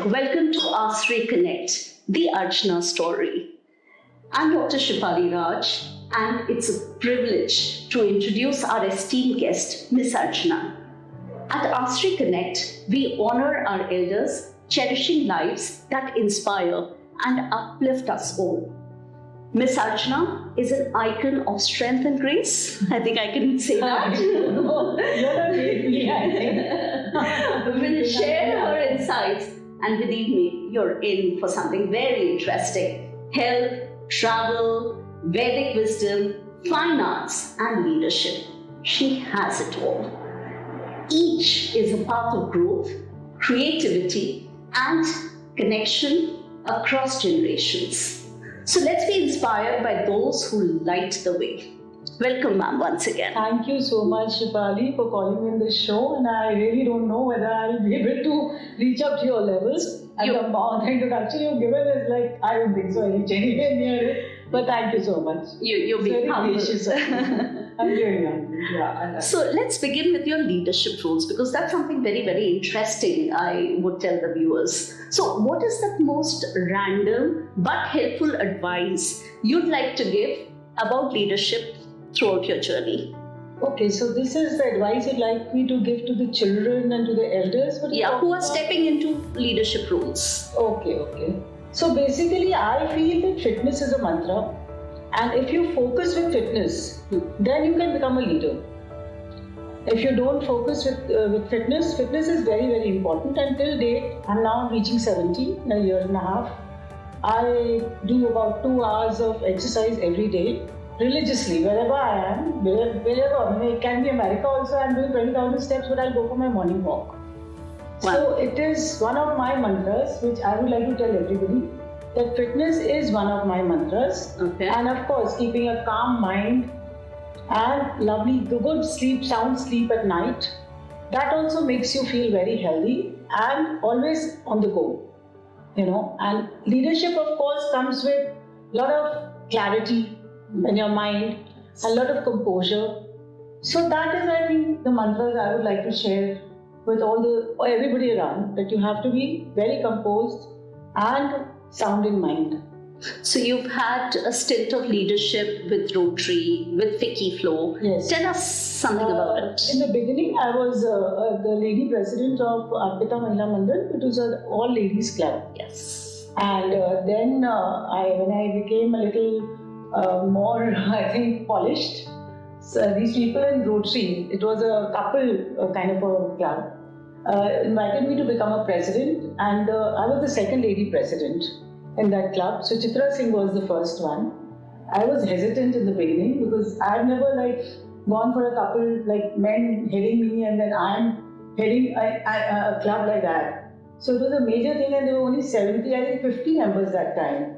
Welcome to Aasray Connect, the Archana story. I'm Dr. Shifali Raj, and it's a privilege to introduce our esteemed guest, Miss Archana. At Aasray Connect, we honor our elders, cherishing lives that inspire and uplift us all. Miss Archana is an icon of strength and grace. I think I can say that. No, you're not really, I think. Will share her insights, and believe me, you're in for something very interesting. Health, travel, Vedic wisdom, fine arts, and leadership. She has it all. Each is a path of growth, creativity, and connection across generations. So let's be inspired by those who light the way. Welcome, ma'am, once again. Thank you so much, Shifali, for calling me in this show. And I really don't know whether I'll be able to reach up to your levels. And the amount of introduction you've given is like, I don't think so, any genuine near it. But thank you so much. You're being humble. Gracious of you. I'm very humble. Yeah. So let's begin with your leadership roles, because that's something very, very interesting, I would tell the viewers. So what is the most random but helpful advice you'd like to give about leadership throughout your journey? Okay, so this is the advice you'd like me to give to the children and to the elders? Who are stepping into leadership roles. Okay. So basically, I feel that fitness is a mantra, and if you focus with fitness, then you can become a leader. If you don't focus with fitness is very, very important. Until date, I'm now reaching 70 in a year and a half. I do about 2 hours of exercise every day, religiously, wherever I am, wherever. I mean, it can be America also. I'm doing 20,000 steps, but I'll go for my morning walk. Wow. So it is one of my mantras, which I would like to tell everybody, that fitness is one of my mantras. Okay. And of course, keeping a calm mind and good sleep, sound sleep at night, that also makes you feel very healthy and always on the go. And leadership, of course, comes with a lot of clarity in your mind, a lot of composure. So that is, I think, the mantras I would like to share with everybody around, that you have to be very composed and sound in mind. So you've had a stint of leadership with Rotary, with Vicky Flow. Yes. Tell us something about it. In the beginning, I was the lady president of Archana Khaitan. It was an all-ladies club. Yes. And then when I became a little more, I think, polished, so these people in Rotary, it was a couple kind of a club, invited me to become a president, and I was the second lady president in that club. So Chitra Singh was the first one. I was hesitant in the beginning because I've never gone for a couple like men heading me and then I'm heading a club like that. So it was a major thing, and there were only 50 members that time.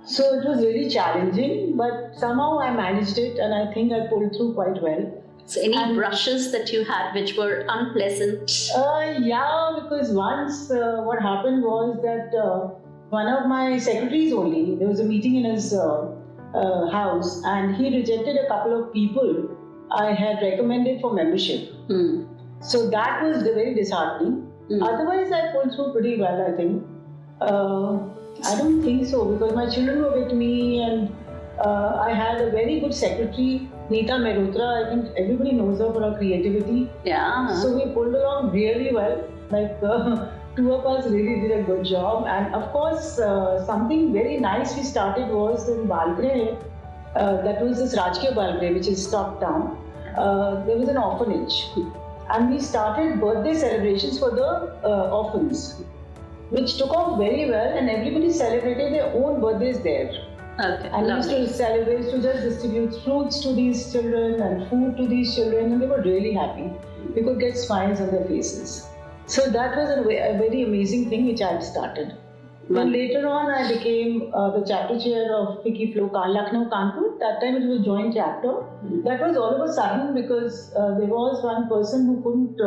So it was really challenging, but somehow I managed it, and I think I pulled through quite well. So any brushes that you had which were unpleasant? Yeah, because once what happened was that one of my secretaries only, there was a meeting in his house, and he rejected a couple of people I had recommended for membership. So that was very disheartening. Otherwise, I pulled through pretty well, I think. I don't think so, because my children were with me, and I had a very good secretary, Neeta Mehrotra. I think everybody knows her for her creativity. Yeah. So we pulled along really well. Two of us really did a good job. And of course, something very nice we started was in Balgre. That was this Rajkiya Balgre, which is top down. There was an orphanage. And we started birthday celebrations for the orphans, which took off very well, and everybody celebrated their own birthdays there. Okay. And we used to celebrate, to just distribute fruits to these children and food to these children, and they were really happy. We could get smiles on their faces. So that was a very amazing thing which I had started. Then later on, I became the chapter chair of Vicky Flow Lucknow Kanpur. That time it was a joint chapter. That was all of a sudden because there was one person who couldn't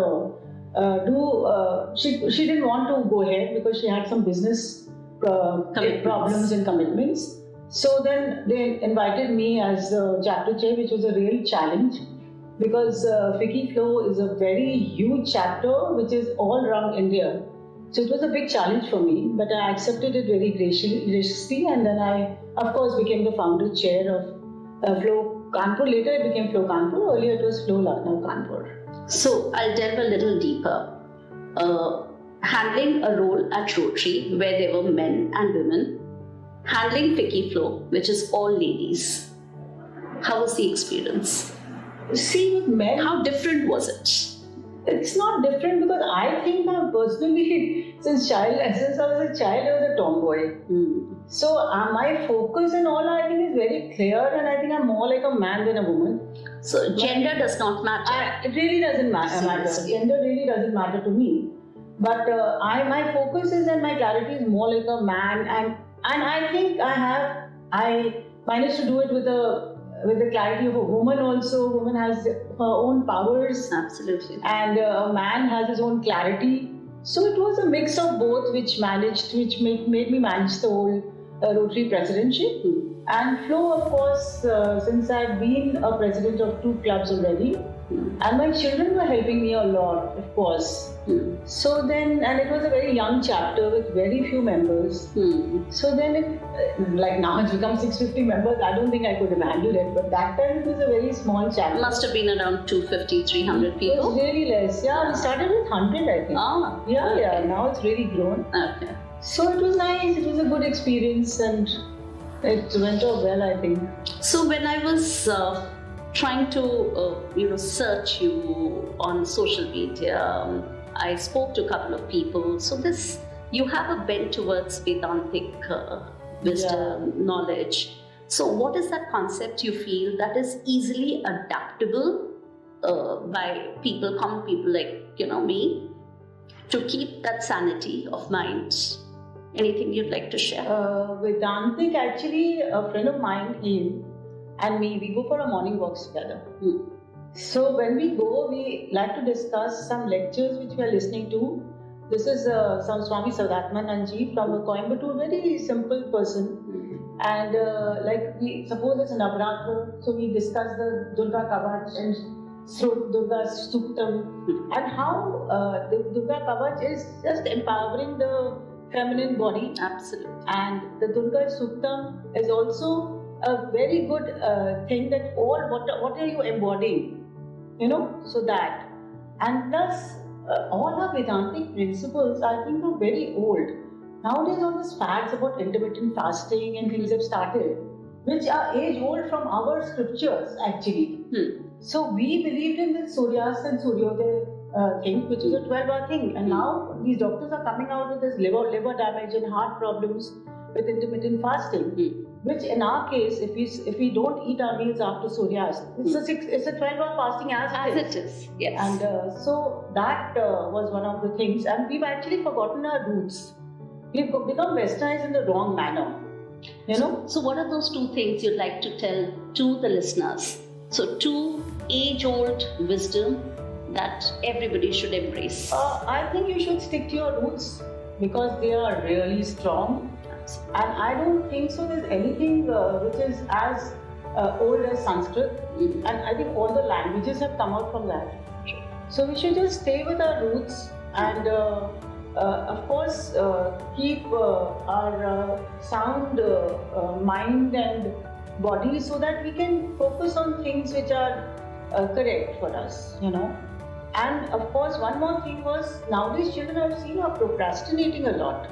she didn't want to go ahead because she had some business problems and commitments. So then they invited me as the chapter chair, which was a real challenge because Vicky Flow is a very huge chapter which is all around India. So it was a big challenge for me, but I accepted it very graciously, and then I, of course, became the founder chair of Flow Kanpur. Later it became Flow Kanpur. Earlier it was Flow Lucknow Kanpur. So I'll delve a little deeper. Handling a role at Rotary where there were men and women, handling Ficky Flow, which is all ladies. How was the experience? See, with men, how different was it? It's not different because I think I personally, since I was a child, I was a tomboy. So my focus and all, I think, is very clear, and I think I'm more like a man than a woman. So gender does not matter. It really doesn't matter. Gender really doesn't matter to me. But my focus is and my clarity is more like a man, and I think I managed to do it with the clarity of a woman also. A woman has her own powers. Absolutely. And a man has his own clarity. So it was a mix of both which made me manage the whole Rotary presidency. And Flow, of course, since I've been a president of 2 clubs already, and my children were helping me a lot, of course. So then, and it was a very young chapter with very few members. So then, like now it's become 650 members. I don't think I could have handled it, but that time it was a very small chapter. Must have been around 250, 300 people. It was really less. Yeah, we started with 100, I think. Yeah. Now it's really grown. Okay. So it was nice. It was a good experience, and it went off well, I think. So when I was trying to search you on social media, I spoke to a couple of people. So you have a bent towards Vedantic wisdom, knowledge. So what is that concept you feel that is easily adaptable by common people like me, to keep that sanity of mind? Anything you'd like to share? Vedantic, actually, a friend of mine, he and me, we go for a morning walks together. So when we go, we like to discuss some lectures which we are listening to. This is some Swami Sadatmananji from Coimbatore, very simple person. And like we suppose it's a Navratri, so we discuss the Durga Kavach and Durga Suktam, and how the Durga Kavach is just empowering the feminine body. Absolutely. And the Durga Suktam is also a very good thing that what are you embodying, so that. And thus all our Vedantic principles, I think, are very old. Nowadays all these fads about intermittent fasting and things have started, which are age old from our scriptures actually. So we believed in this Suryast and Suryodaya thing, which is a 12-hour thing, and now these doctors are coming out with this liver damage and heart problems with intermittent fasting. Which in our case, if we don't eat our meals after Suryast, it's a 12-hour fasting as it is. Yes. And so that was one of the things, and we've actually forgotten our roots. We've become westernized in the wrong manner. So what are those 2 things you'd like to tell to the listeners? So 2 age-old wisdom that everybody should embrace. I think you should stick to your roots because they are really strong. And I don't think so there's anything which is as old as Sanskrit. And I think all the languages have come out from that. So we should just stay with our roots and of course keep our sound mind and body so that we can focus on things which are correct for us, And of course one more thing was, nowadays children I've seen are procrastinating a lot.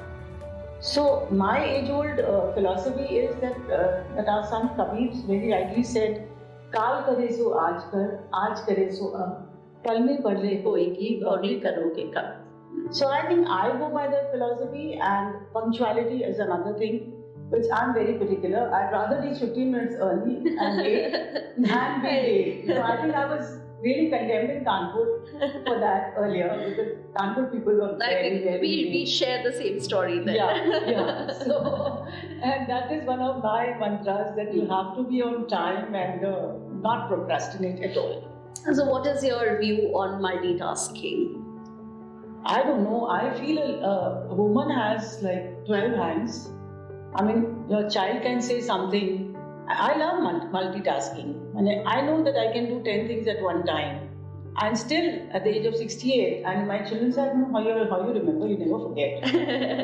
So my age-old philosophy is that our son Kabir very rightly said, "Kaal kare so aaj kare so ab, kal mein badle hoegi, aur karoge kab." So I think I go by that philosophy, and punctuality is another thing which I'm very particular. I'd rather reach 15 minutes early and late than be late. So I think I was really condemned in Kanpur for that earlier, because Kanpur people were very we share the same story then. Yeah. So, and that is one of my mantras, that you have to be on time and not procrastinate at all. So what is your view on multitasking? I don't know. I feel a woman has like 12 hands. I mean, your child can say something. I love multitasking, and I know that I can do 10 things at one time. And still, at the age of 68, and my children said, no, how you remember, you never forget.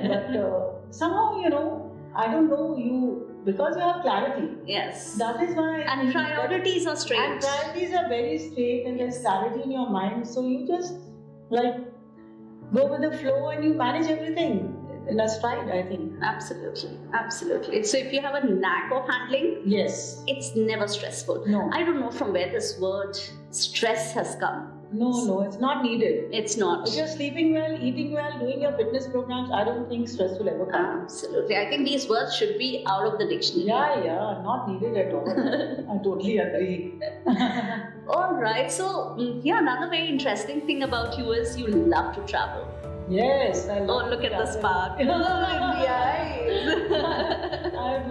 But somehow, I don't know, because you have clarity. Yes. That is why. And priorities are straight. And priorities are very straight, and there's clarity in your mind. So you just go with the flow, and you manage everything in a stride, I think. Absolutely. So if you have a knack of handling, yes, it's never stressful. No. I don't know from where this word stress has come. No, it's not needed. It's not. If you're sleeping well, eating well, doing your fitness programs, I don't think stress will ever come. Absolutely. I think these words should be out of the dictionary. Yeah, not needed at all. I totally agree. All right. So, another very interesting thing about you is you love to travel. Yes, I love look at the spark. in the eyes.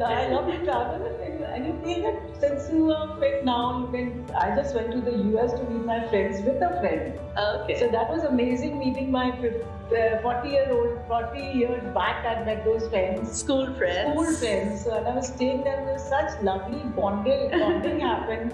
I love to travel, and you feel that since you are fit now, I just went to the US to meet my friends with a friend. Okay. So that was amazing meeting my 40 years back. I met those friends. School friends. So, and I was staying there, there was such lovely bonding happened.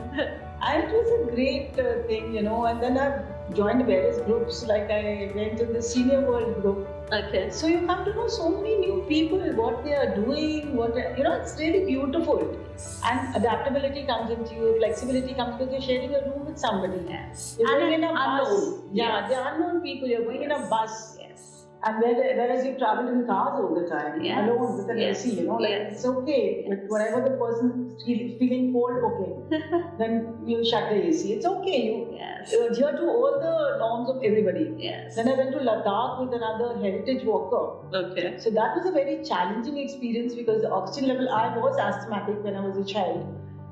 And it was a great thing, and then I've joined various groups, like I went in the senior world group. Okay. So you come to know so many new people, what they are doing, it's really beautiful. And adaptability comes into you, flexibility comes because you're sharing a room with somebody. Yes. You're going in a unknown. bus. Yeah, Yes. they're unknown people, you're going in a bus. Yes. And whereas you travel in cars all the time, alone with an AC, it's okay. But whenever the person is feeling cold, okay, then you shut the AC. It's okay. You adhere to all the norms of everybody. Yes. Then I went to Ladakh with another heritage walker. Okay. So that was a very challenging experience because the oxygen level, I was asthmatic when I was a child.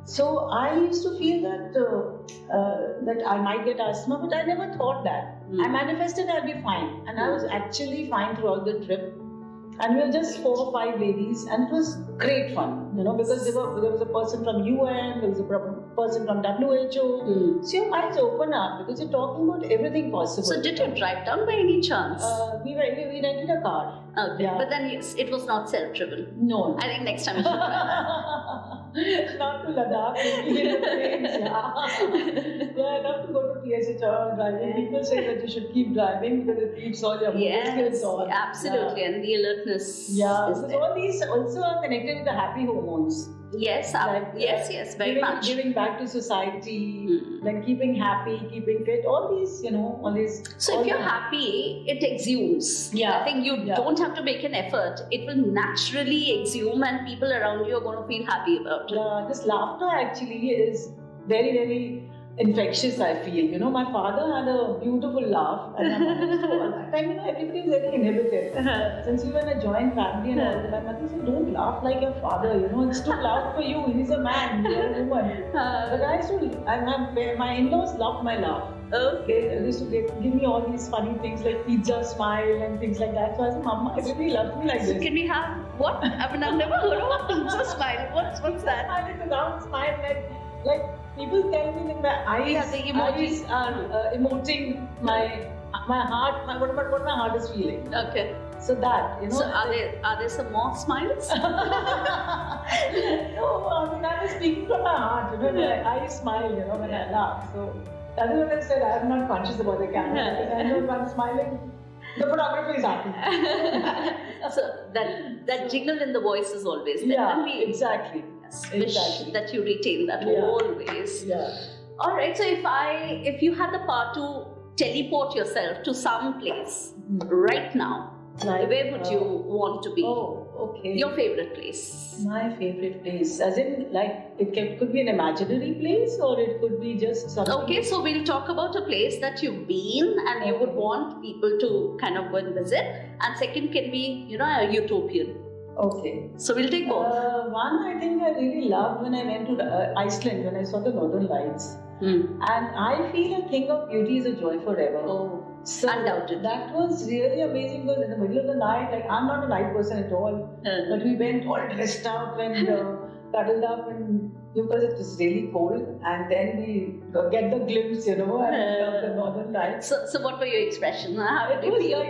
So I used to feel that I might get asthma, but I never thought that. I manifested I'll be fine, and I was actually fine throughout the trip. And we were just 4 or 5 ladies, and it was great fun, because there was a person from UN, there was a person from WHO. So your minds open up because you're talking about everything possible. So did you drive down by any chance? We rented a car. Okay, Yeah. But then it was not self-driven. No. I think next time you should try Not to Ladakh, maybe in the plains, I love to go to TSH or driving. People say that you should keep driving because it keeps all your skills on. Absolutely, and the alertness is because there. all these also are connected with the happy hormones. Yes, yes, very much. Giving back to society, like keeping happy, keeping fit, all these. So if you're happy, it exudes. Yeah. I think you don't have to make an effort. It will naturally exude, and people around you are going to feel happy about it. Yeah, this laughter actually is very, very infectious, I feel. My father had a beautiful laugh, and my mother, so at that time, everybody was very inhibited. Since we were in a joint family and all, my mother said, don't laugh like your father, it's too loud for you, he's a man, you're a woman. But I used to, my in-laws loved my laugh. Okay. They used to give me all these funny things like pizza smile and things like that. So I said, Mama, everybody loves me like So this. can we have what? I mean, I've never heard of a pizza smile. What's that? I did a round smile like people tell me that my eyes, the emojis are emoting my heart, what my heart is feeling. Okay. So that, So are there some more smiles? No, I was speaking from my heart, my eyes smile, when I laugh. So that is what I said, I am not conscious about the camera. Because I know if I'm smiling, the photographer is happy. So that jingle in the voice is always there. Yeah, And we exactly. wish that you retain that always. Yeah. All right. So if you had the power to teleport yourself to some place right now, where would you want to be? Oh, okay. Your favorite place? My favorite place, as in it could be an imaginary place or it could be just something. Okay, so we'll talk about a place that you've been and you would want people to kind of go and visit. And second can be, a utopian. Okay. So we'll take both. One I think I really loved when I went to Iceland, when I saw the Northern Lights. And I feel a thing of beauty is a joy forever. Oh, so undoubtedly. That was really amazing because in the middle of the night, I'm not a night person at all, but we went all dressed up and cuddled up and because it was really cold, and then we get the glimpse, of the Northern Lights. So what were your expressions? How did you feel?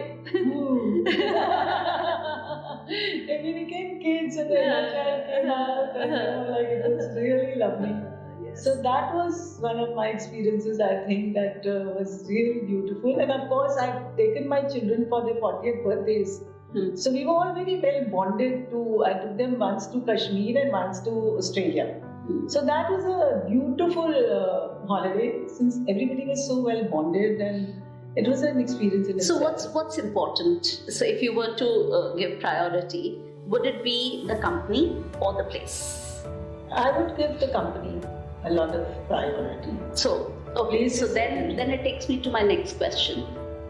And we became kids and then the child came out and it was really lovely. Yes. So that was one of my experiences, I think, that was really beautiful. And of course, I've taken my children for their 40th birthdays. So we were all very well bonded I took them once to Kashmir and once to Australia. So that was a beautiful holiday, since everybody was so well bonded, and it was an experience in itself. So what's important? So if you were to give priority, would it be the company or the place? I would give the company a lot of priority. So then it takes me to my next question.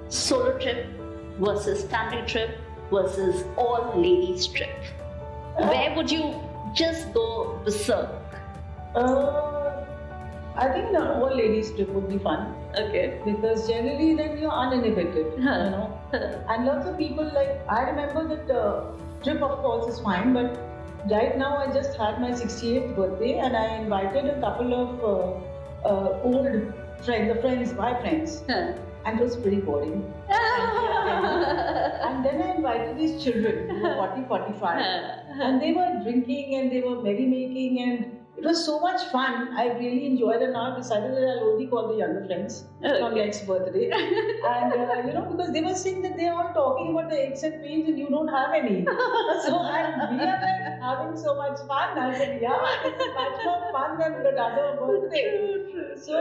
Solo trip versus family trip versus all ladies trip. Where would you just go berserk? I think an all ladies trip would be fun. Okay. Because generally then you're uninhibited, And lots of people, like, I remember that trip of course is fine, but right now I just had my 68th birthday and I invited a couple of old friends, my friends. And it was pretty boring. And then I invited these children, 40, 45, and they were drinking and they were merrymaking, and it was so much fun. I really enjoyed it, and now I decided that I'll only call the younger friends from next birthday. And because they were saying that they're all talking about the aches and pains and you don't have any. So we are like having so much fun. I said, yeah, it's much more fun than the other birthday. So,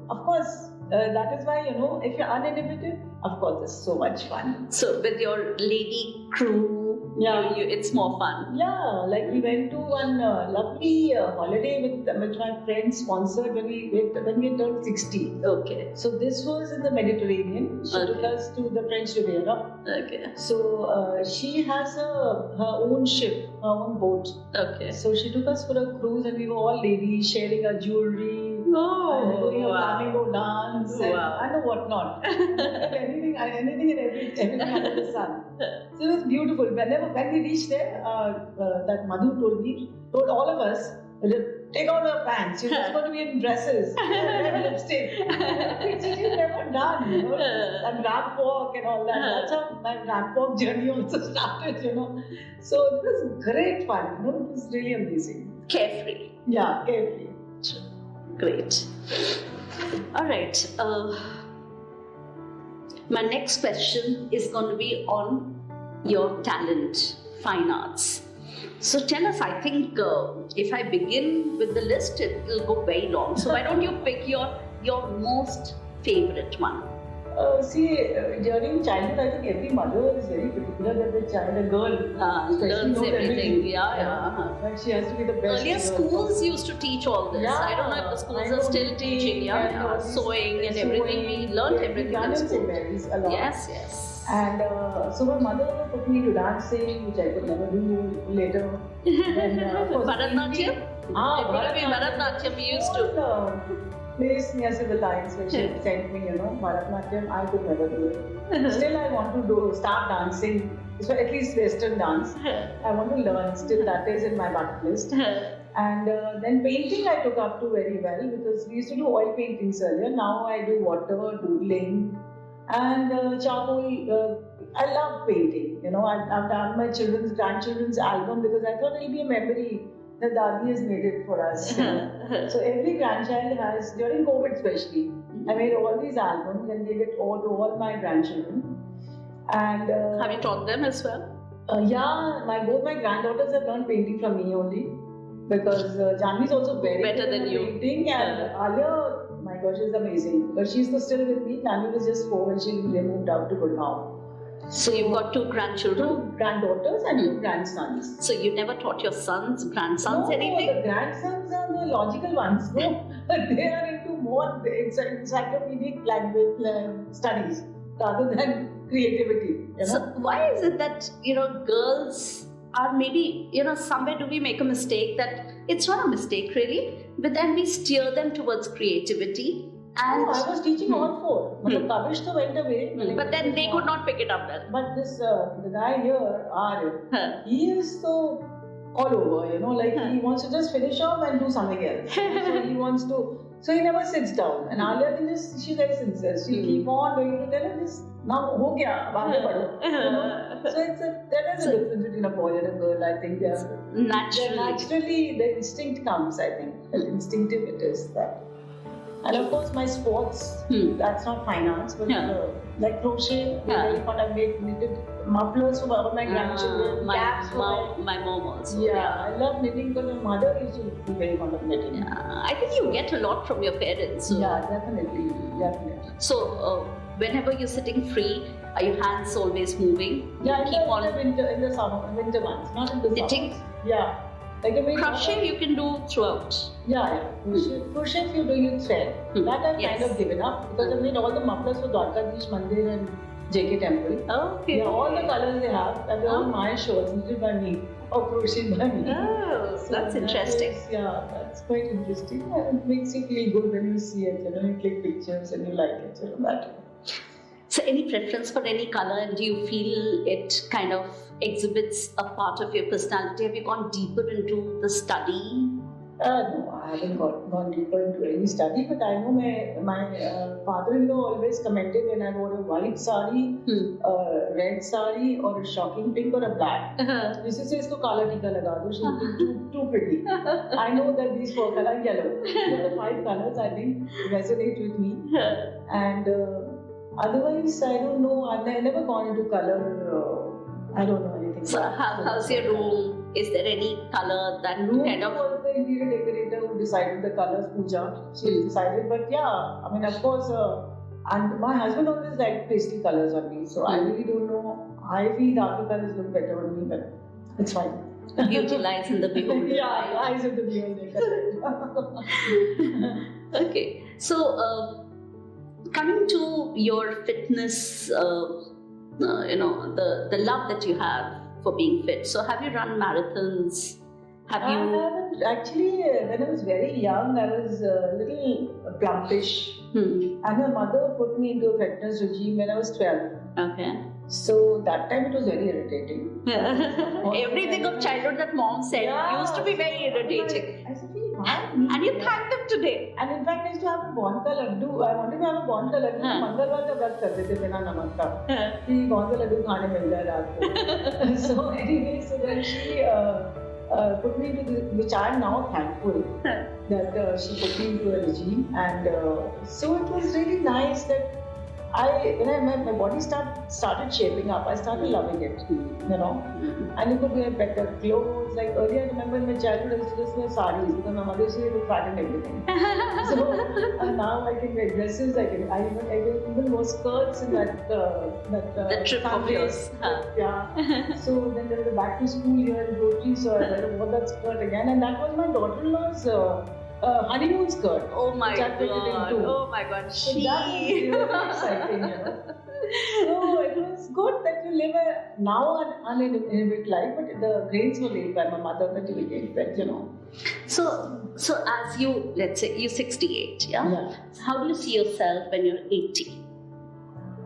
of course, that is why, if you're uninhibited, of course, it's so much fun. So with your lady crew, it's more fun. Yeah, like we went to one lovely holiday which my friends sponsored when we had turned 60. Okay. So this was in the Mediterranean. She took us to the French Riviera. Okay. So she has her own ship, her own boat. Okay. So she took us for a cruise, and we were all ladies sharing our jewelry. Doing a flamingo dance and I know what not. anything and everything under the sun. So it was beautiful. When we reached there, that Madhu told all of us, take out our pants. You're just going to be in dresses. Wear lipstick. Which you've never done, and ramp walk and all that. That's how my ramp walk journey also started, So it was great fun. It was really amazing. Carefree. Yeah, carefree. Great. All right. My next question is going to be on your talent, fine arts. So tell us, I think if I begin with the list, it will go very long. So why don't you pick your most favorite one? During childhood, I think every mother is very particular that the child, a girl, learns everything. Yeah. Like she has to be the best. Earlier schools used to teach all this. Yeah, I don't know if the schools are still teaching. Sewing and everything. We learned everything in school. A lot. Yes. And so my mother put me to dancing, which I could never do later. Bharatnatyam? Bharatnatyam we used to. Place near Civil Lines where she sent me, Bharatnatyam, I could never do it. Still, I want to start dancing, at least Western dance. I want to learn, still that is in my bucket list. And then painting I took up to very well, because we used to do oil paintings earlier. Now I do water, doodling, and charcoal. I love painting. I've done my grandchildren's album because I thought it'll be a memory. The Dadi has made it for us. So every grandchild has, during COVID especially, I made all these albums and gave it all to all my grandchildren. And have you taught them as well? Yeah, both my granddaughters have learned painting from me only, because Janvi is also very better than you. Painting, and Alia, my gosh, is amazing. But she's still with me. Janvi was just 4 when she moved out to Gurgaon. So you've got 2 grandchildren? 2 granddaughters and 2 grandsons. So you never taught your grandsons anything? No, the grandsons are the logical ones. No, they are into more encyclopedic studies rather than creativity. So why is it that girls are maybe somewhere do we make a mistake that it's not a mistake really, but then we steer them towards creativity? And I was teaching all 4. Kavish went away. But then they could not pick it up well. But this, the guy here, Arya, he is so all over, he wants to just finish off and do something else. So he never sits down. And Alia she's very sincere. She'll keep on doing it. Tell her, just now ho gaya, aage badho. So there is a difference between a boy and a girl. I think naturally the instinct comes. I think instinctive it is that. And of course, my sports, that's not fine arts, but like crochet, very fun. I made knitted mufflers for all my grandchildren, caps for my mom also. Yeah, I love knitting because my mother used to be very fond of knitting. I think you get a lot from your parents. So. Yeah, definitely. So, whenever you're sitting free, are your hands always moving? Yeah, in the summer, winter months, not in the knitting? Summers. Yeah. Like crochet you can do throughout. Yeah. Crochet if you're doing it thread. That I've kind of given up because I made all the mufflers for Dwarkadish Mandir and JK Temple. Okay. Yeah, all the colors they have, and they're all my shirts knitted by me or crocheted by me. Oh, so that's interesting. That's quite interesting, and it makes you feel good when you see it. You click pictures and you like it. That. So, any preference for any color? Do you feel it kind of exhibits a part of your personality? Have you gone deeper into the study? No, I haven't gone deeper into any study, but I know my father-in-law always commented when I wore a white sari, red sari, or a shocking pink or a black. This is isko kala tika laga do. She's too pretty. I know that these 4 colors, yellow. So the 5 colors I think resonate with me. And otherwise, I don't know. I've never gone into color. I don't know anything. So, how's your room? Is there any color that kind of? Was the interior decorator who decided the colors, Pooja. She decided, but yeah, I mean, of course, and my husband always liked pastel colors on me, so I really don't know. I feel darker colors look better on me, but it's fine. Beauty lies in the beholder. Yeah, lies in the beholder. Okay, so coming to your fitness. The love that you have for being fit. So, have you run marathons? I haven't. Actually, when I was very young, I was a little plumpish. And my mother put me into a fitness regime when I was 12. Okay. So, that time it was very irritating. Everything of childhood that mom said used to be very irritating. I said, why? And you thank them today. And in fact, I used to have a Bonka laddu. I wanted to have a Bonka laddu. Mangalwar ka vrat karte the bina namak ka. Ki Bonka laddu khane mil jaye raat ko. So anyway, so then she put me into which I am now thankful that she put me into a regime. And so it was really nice that when my body started shaping up, I started loving it, and you could wear better clothes. Like earlier, I remember in my childhood, I used to just wear saris because my mother used to look fat and everything. So now I can wear dresses. I even wore skirts in that trip of yours. Yeah. So then there was a back to school here in Rotary, so I wore that skirt again, and that was my daughter-in-law's honeymoon skirt. Oh my god! Oh my god! So that was really exciting, So it was good that you live now an uninhibited life, but the grains were laid by my mother that you became fit, So as you, let's say you're 68, yeah? So how do you see yourself when you're 80?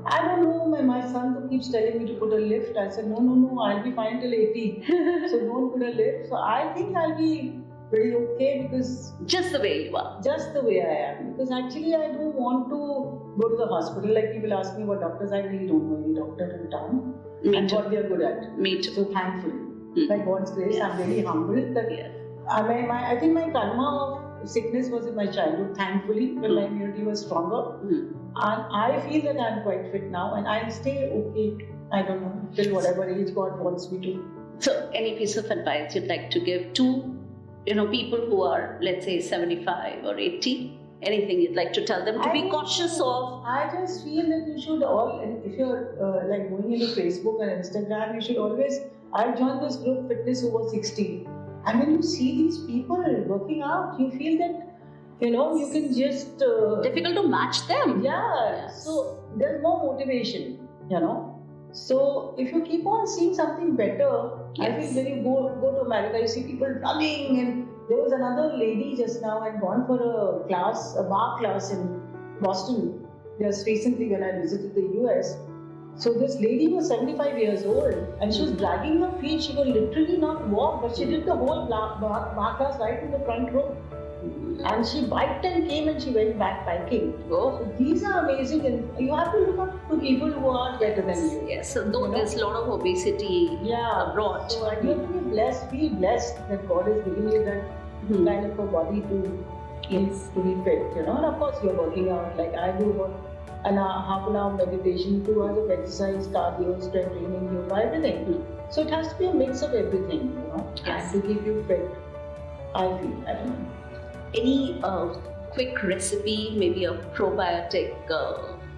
I don't know. My son keeps telling me to put a lift. I said, no, I'll be fine till 80. So don't put a lift. So I think I'll be pretty okay because just the way you are. Just the way I am. Because actually I don't want to go to the hospital. Like people ask me what doctors, I really don't know any doctor in town. And what they are good at. Me too. So thankfully, by God's grace, I'm really humbled that I think my karma of sickness was in my childhood, thankfully, when my immunity was stronger. And I feel that I'm quite fit now and I'll stay okay, I don't know, till whatever age God wants me to. So any piece of advice you'd like to give to people who are, let's say, 75 or 80? Anything you'd like to tell them to be cautious of? I just feel that you should if you're like going into Facebook and Instagram, you should always, I joined this group Fitness Over 60. And when you see these people working out, you feel that, you can just... difficult to match them. Yeah. Yes. So there's more motivation, So if you keep on seeing something better, I feel when you go to America, you see people running, and there was another lady just now had gone for a bar class in Boston just recently when I visited the US. So this lady was 75 years old and she was dragging her feet. She could literally not walk, but she did the whole bar class right in the front row. And she biked and came and she went back biking. Oh. So these are amazing, and you have to look up to people who are better than you. Yes, so though there's a lot of obesity abroad. So you have to be blessed. Be blessed that God has given you that kind of a body to be fit. And of course you're working out. Like I do about half an hour meditation, 2 hours of exercise, cardio, strength training, yoga, everything. So it has to be a mix of everything, and to keep you fit. I feel. I don't know. Any quick recipe, maybe a probiotic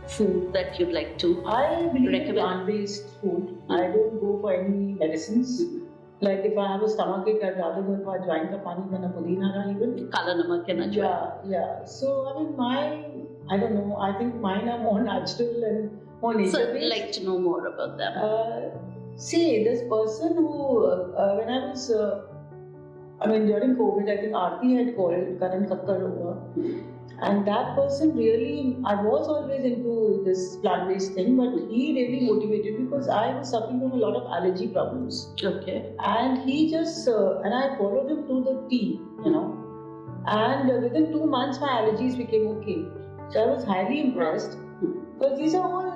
food that you'd like to I believe in recommend? plant-based food. I don't go for any medicines. Like if I have a stomachache, I'd rather go for ajwain ka pani than a pudina ra even. Kala namak and ajwain. Yeah. So I mean, I don't know. I think mine are more natural and more nature-based. So I'd like to know more about them. See, this person who, when I was, during COVID, I think Aarti had called Karan Kakkar over. And that person really, I was always into this plant-based thing, but he really motivated me because I was suffering from a lot of allergy problems. Okay. And he just, and I followed him through the tea, And within 2 months, my allergies became okay. So I was highly impressed. Because these are all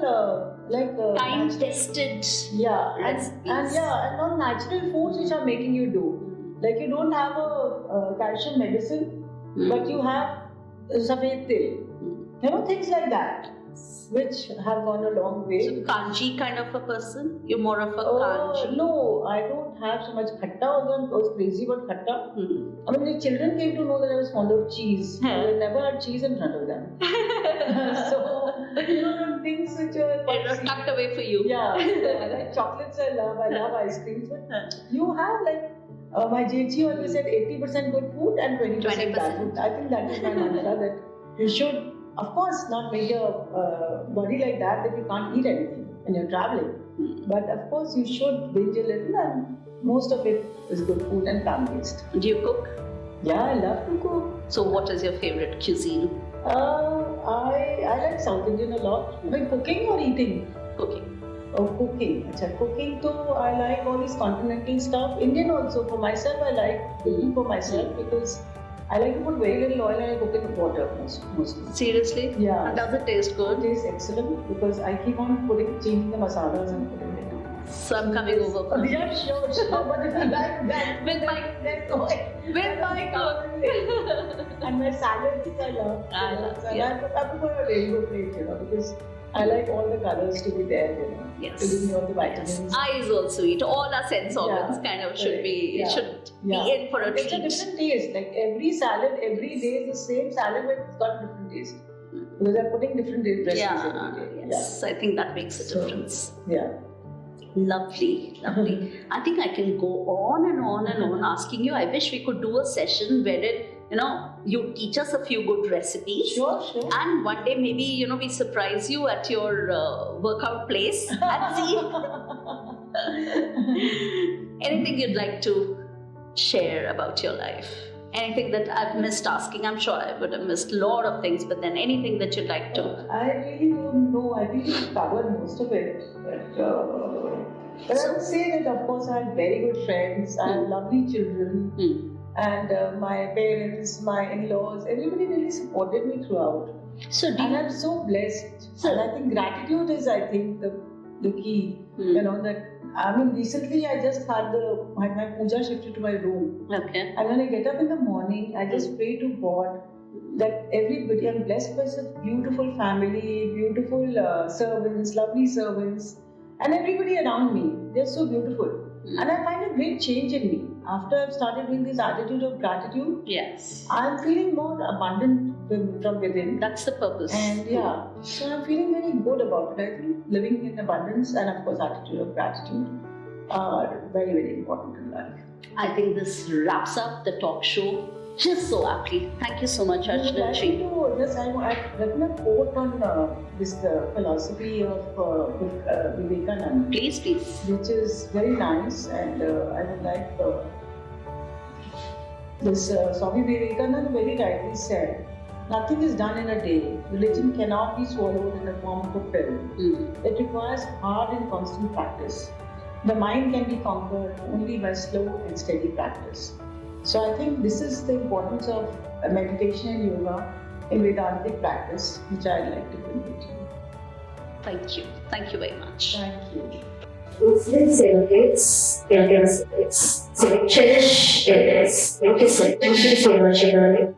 time-tested recipes. And not natural foods which are making you do. Like you don't have a calcium medicine, but you have safed til. Things like that, which have gone a long way. So kanji kind of a person? You're more of a kanji? No, I don't have so much khatta, although I was crazy about khatta. The children came to know that I was fond of cheese. I never had cheese in front of them. So, things which are tucked away for you. Yeah, like chocolates I love ice creams. But you have my JG always said 80% good food and 20% bad food. I think that is my mantra, that you should, of course, not make your body like that you can't eat anything when you're traveling. But of course, you should binge a little, and most of it is good food and plant-based. Do you cook? Yeah, I love to cook. So what is your favorite cuisine? I like South Indian a lot. Cooking or eating? Cooking. Oh, cooking. Cooking, so I like all this continental stuff. Indian also. For myself, I like cooking for myself because I like to put very little oil and I cook in water mostly. Seriously? Yeah. And does it taste good? It tastes excellent because I keep on changing the masalas and putting it. So I'm coming over for Yeah, sure. But if you like that, with my cook. And my salads, I love. I love. I prefer a rainbow plate, because I like all the colors to be there, Yes. To give me all the vitamins. Yes. Eyes also eat. All our sense organs kind of should be in for a treat. It's a different taste. Like every salad, every day is the same salad, but it's got a different taste. Because they're putting different recipes every day. Yes, I think that makes a difference. Yeah. Lovely. I think I can go on and on and on asking you. I wish we could do a session where you teach us a few good recipes. Sure. And one day maybe, we surprise you at your workout place and see anything you'd like to share about your life. Anything that I've missed asking. I'm sure I would have missed a lot of things, but then anything that you'd like to. I really don't know. I think you've covered most of it. But I would say that, of course, I had very good friends. I had lovely children. And my parents, my in-laws, everybody really supported me throughout. And I'm so blessed. And I think gratitude is, the key. Recently I just had my puja shifted to my room. Okay. And when I get up in the morning, I just pray to God that everybody, I'm blessed by such beautiful family, beautiful servants, lovely servants, and everybody around me. They're so beautiful. And I find a great change in me. After I've started doing this attitude of gratitude, yes, I'm feeling more abundant from within. That's the purpose. And so I'm feeling very good about it. I think living in abundance and of course attitude of gratitude are very, very important in life. I think this wraps up the talk show just so aptly. Thank you so much, Archana. I've written a quote on this philosophy of Vivekananda. Please. Which is very nice, and I would like this Swami Vivekananda very rightly said, nothing is done in a day. Religion cannot be swallowed in the form of a pill. It requires hard and constant practice. The mind can be conquered only by slow and steady practice. So I think this is the importance of meditation and yoga in Vedantic practice, which I'd like to convey to you. Thank you. Thank you very much. Thank you. Let's celebrate it. Cherish it. Thank you so much, Shivani.